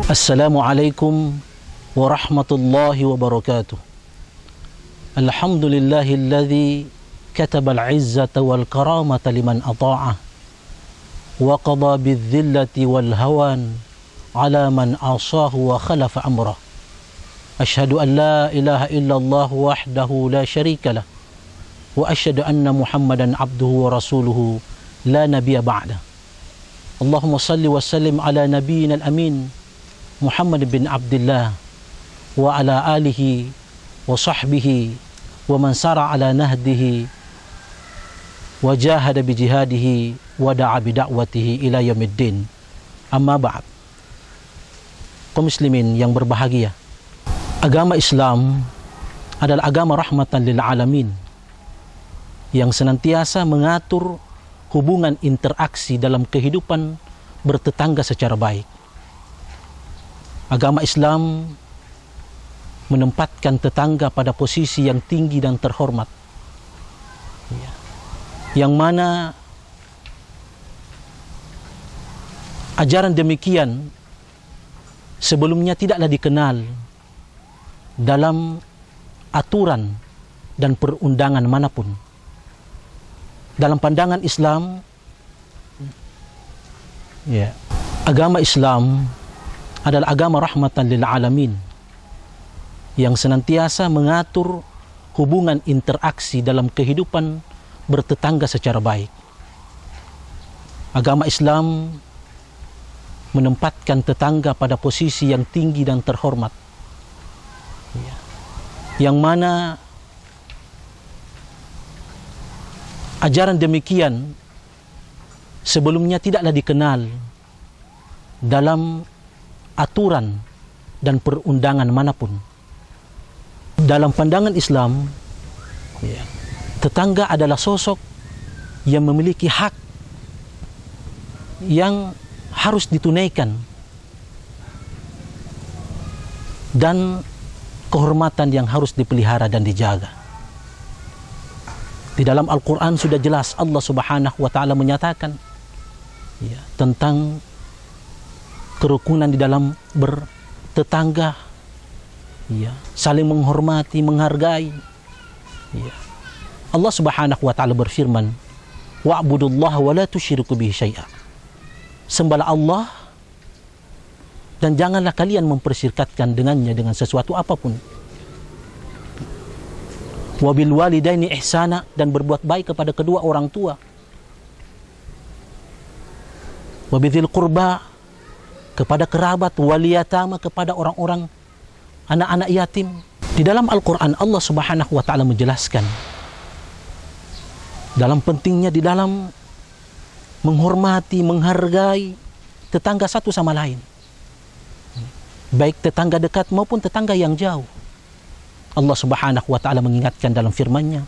Assalamualaikum warahmatullahi wabarakatuh. Alhamdulillahilladzi kataba al-izzata wal karamata liman ata'ah wa qada bidzillati wal hawan ala man asahu wa khalafa amrah. Ashhadu an la ilaha illallah wahdahu la syarika lah wa ashhadu anna Muhammadan abduhu wa rasuluhu la nabiyya ba'da. Allahumma salli wa sallim ala nabiyyina al-amin Muhammad bin Abdullah wa ala alihi wa sahbihi wa man sara ala nahdihi wa jahada bi jihadihi wa da'a bi da'watihi ila yaumiddin. Amma ba'd. Kaum muslimin yang berbahagia, agama Islam adalah agama rahmatan lil alamin yang senantiasa mengatur hubungan interaksi dalam kehidupan bertetangga secara baik. Agama Islam menempatkan tetangga pada posisi yang tinggi dan terhormat, yang mana ajaran demikian sebelumnya tidaklah dikenal dalam aturan dan perundangan manapun. Dalam pandangan Islam, agama Islam adalah agama rahmatan lil alamin yang senantiasa mengatur hubungan interaksi dalam kehidupan bertetangga secara baik. Agama Islam menempatkan tetangga pada posisi yang tinggi dan terhormat, yang mana ajaran demikian sebelumnya tidaklah dikenal dalam aturan dan perundangan manapun. Dalam pandangan Islam, tetangga adalah sosok yang memiliki hak yang harus ditunaikan dan kehormatan yang harus dipelihara dan dijaga. Di dalam Al-Quran sudah jelas Allah Subhanahu wa Ta'ala menyatakan tentang kerukunan di dalam bertetangga, saling menghormati, menghargai. Allah Subhanahu wa Ta'ala berfirman, wa'budullaha wa la tusyriku bihi syai'a. Sembahlah Allah dan janganlah kalian mempersyirikatkan dengannya dengan sesuatu apapun. Wa bil walidaini ihsana, dan berbuat baik kepada kedua orang tua. Wa bidzil qurba, kepada kerabat, waliyatama, kepada orang-orang anak-anak yatim. Di dalam Al-Quran Allah Subhanahu wa Ta'ala menjelaskan dalam pentingnya di dalam menghormati, menghargai tetangga satu sama lain, baik tetangga dekat maupun tetangga yang jauh. Allah Subhanahu wa Ta'ala mengingatkan dalam firman-Nya,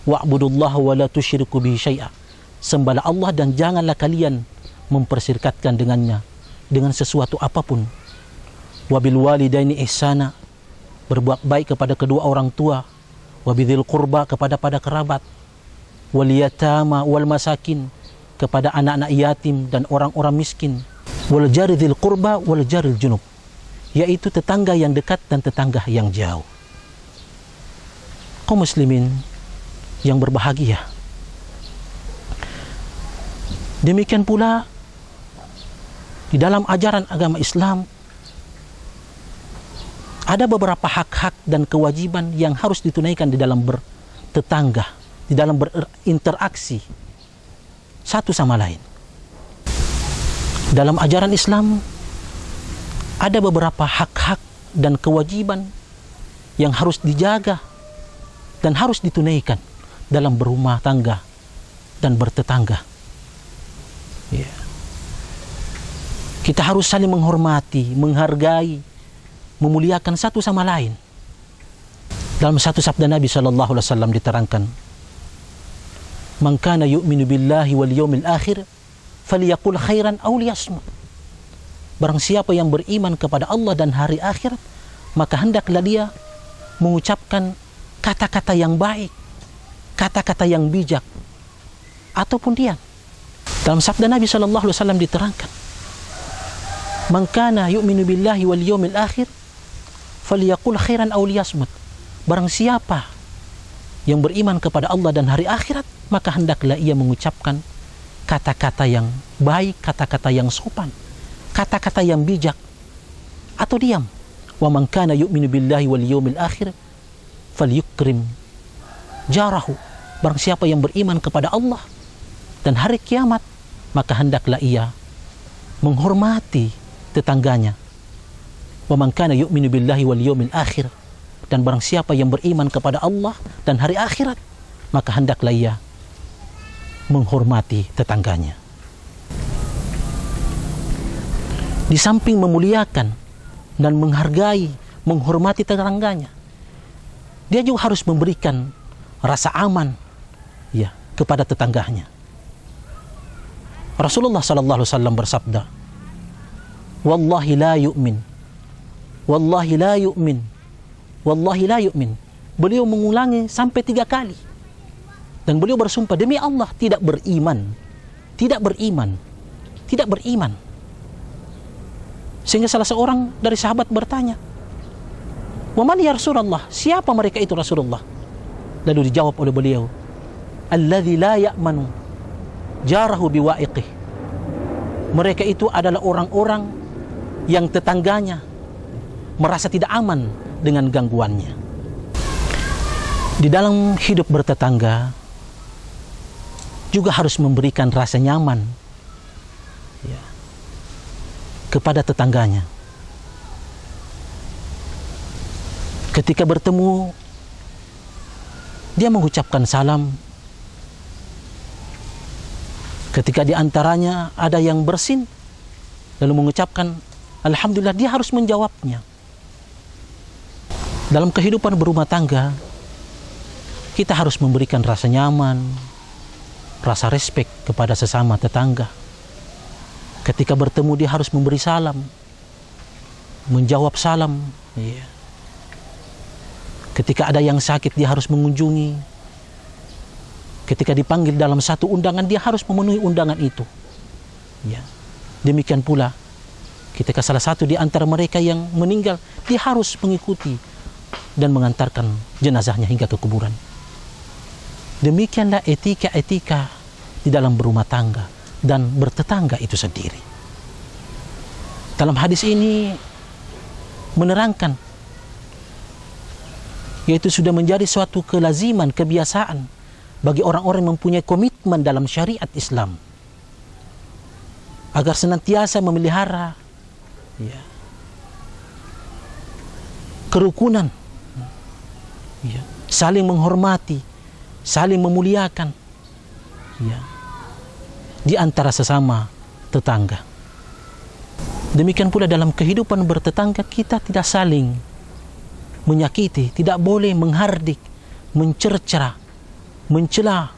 wa'budullaha wa la tusyriku bihi syai'a. Sembahlah Allah dan janganlah kalian mempersyirikatkan dengannya dengan sesuatu apapun. Wabil walidaini ihsana, berbuat baik kepada kedua orang tua. Wabidzil qurba, kepada kerabat. Wal yatama wal masakin, kepada anak-anak yatim dan orang-orang miskin. Wal jari dzil qurba wal jaril junub, yaitu tetangga yang dekat dan tetangga yang jauh. Kaum muslimin yang berbahagia, demikian pula di dalam ajaran agama Islam ada beberapa hak-hak dan kewajiban yang harus ditunaikan di dalam bertetangga, di dalam berinteraksi. satu sama lain. Dalam ajaran Islam ada beberapa hak-hak dan kewajiban yang harus dijaga dan harus ditunaikan dalam berumah tangga dan bertetangga. Ya. Kita harus saling menghormati, menghargai, memuliakan satu sama lain. Dalam satu sabda Nabi SAW diterangkan, "Man kana yu'minu billahi wal yawmil akhir falyaqul khairan aw liyasmut." Barang siapa yang beriman kepada Allah dan hari akhirat, maka hendaklah dia mengucapkan kata-kata yang baik, kata-kata yang bijak, ataupun diam. Dalam sabda Nabi SAW diterangkan, "Man kana yu'minu billahi wal yawmil akhir falyaqul khairan aw liyasmut." Barang siapa yang beriman kepada Allah dan hari akhirat, maka hendaklah ia mengucapkan kata-kata yang baik, kata-kata yang sopan, kata-kata yang bijak, atau diam. Wa man kana yu'minu billahi wal yawmil akhir falyukrim jarahu. Barang siapa yang beriman kepada Allah dan hari kiamat, maka hendaklah ia menghormati tetangganya. Wa man kana yu'minu billahi wal yawmil akhir, dan barang siapa yang beriman kepada Allah dan hari akhirat, maka hendaklah ia menghormati tetangganya. Di samping memuliakan dan menghargai, menghormati tetangganya, dia juga harus memberikan rasa aman ya kepada tetangganya. Rasulullah SAW bersabda, "Wallahi la yu'min, wallahi la yu'min, wallahi la yu'min." Beliau mengulangi sampai 3 kali. Dan beliau bersumpah, demi Allah tidak beriman, tidak beriman, tidak beriman. Sehingga salah seorang dari sahabat bertanya, "Wa man ya Rasulullah?" Siapa mereka itu Rasulullah? Lalu dijawab oleh beliau, "Alladzi la ya'manu jarahu biwa'iqih." Mereka itu adalah orang-orang yang tetangganya merasa tidak aman dengan gangguannya. Di dalam hidup bertetangga juga harus memberikan rasa nyaman ya, kepada tetangganya. Ketika bertemu, dia mengucapkan salam. Ketika di antaranya ada yang bersin, lalu mengucapkan alhamdulillah, dia harus menjawabnya. Dalam kehidupan berumah tangga, kita harus memberikan rasa nyaman, rasa respek kepada sesama tetangga. Ketika bertemu, dia harus memberi salam, menjawab salam. Ya. Ketika ada yang sakit, dia harus mengunjungi. Ketika dipanggil dalam satu undangan, dia harus memenuhi undangan itu. Ya. Demikian pula, ketika salah satu di antara mereka yang meninggal, dia harus mengikuti dan mengantarkan jenazahnya hingga ke kuburan. Demikianlah etika-etika di dalam berumah tangga dan bertetangga itu sendiri. Dalam hadis ini menerangkan, yaitu sudah menjadi suatu kelaziman, kebiasaan bagi orang-orang yang mempunyai komitmen dalam syariat Islam, agar senantiasa memelihara ya, kerukunan, ya, saling menghormati, saling memuliakan ya, di antara sesama tetangga. Demikian pula dalam kehidupan bertetangga, kita tidak saling menyakiti, tidak boleh menghardik, mencerca, mencela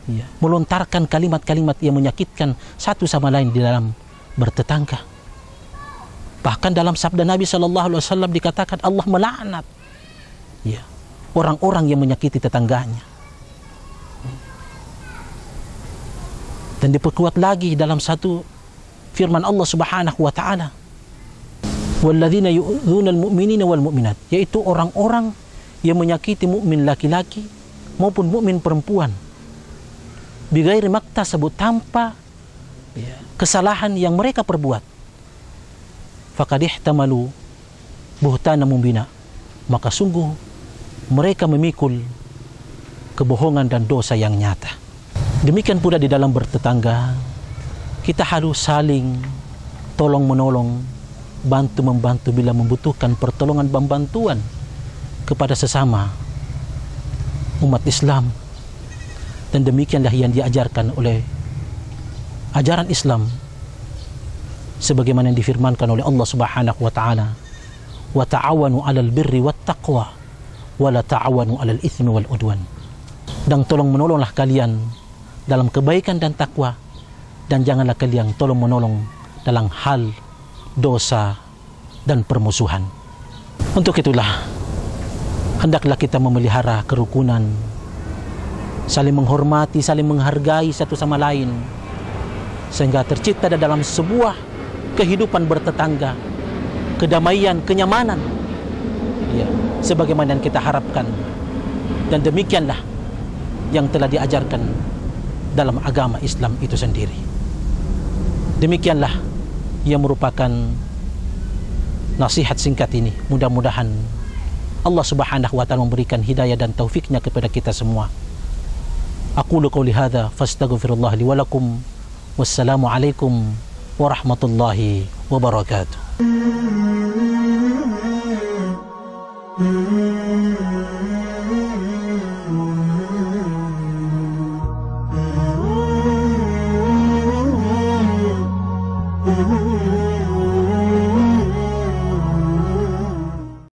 ya, melontarkan kalimat-kalimat yang menyakitkan satu sama lain di dalam bertetangga. Bahkan dalam sabda Nabi SAW dikatakan Allah melaknat ya, orang-orang yang menyakiti tetangganya. Dan diperkuat lagi dalam satu firman Allah Subhanahu wa taala, "Walladzina yu'dzunal mu'minina wal mu'minat", yaitu orang-orang yang menyakiti mukmin laki-laki maupun mukmin perempuan, bighairi maktasabut, tanpa kesalahan yang mereka perbuat, faqad ihtamalu buhtanan mubina, maka sungguh mereka memikul kebohongan dan dosa yang nyata. Demikian pula di dalam bertetangga, kita harus saling tolong menolong, bantu membantu bila membutuhkan pertolongan dan bantuan kepada sesama umat Islam. Dan demikianlah yang diajarkan oleh ajaran Islam sebagaimana yang difirmankan oleh Allah Subhanahu wa taala, wa ta'awanu 'alal birri wat taqwa wa la ta'awanu 'alal itsmi wal udwan. Dan tolong menolonglah kalian dalam kebaikan dan takwa, dan janganlah kalian tolong menolong dalam hal dosa dan permusuhan. Untuk itulah hendaklah kita memelihara kerukunan, saling menghormati, saling menghargai satu sama lain, sehingga tercipta dalam sebuah kehidupan bertetangga kedamaian, kenyamanan, ya, sebagaimana yang kita harapkan. Dan demikianlah yang telah diajarkan dalam agama Islam itu sendiri. Demikianlah yang merupakan nasihat singkat ini. Mudah-mudahan Allah Subhanahu wa taala memberikan hidayah dan taufiknya kepada kita semua. Aqulu qouli hadza fastaghfirullah li wa lakum. Wassalamu alaikum warahmatullahi wabarakatuh.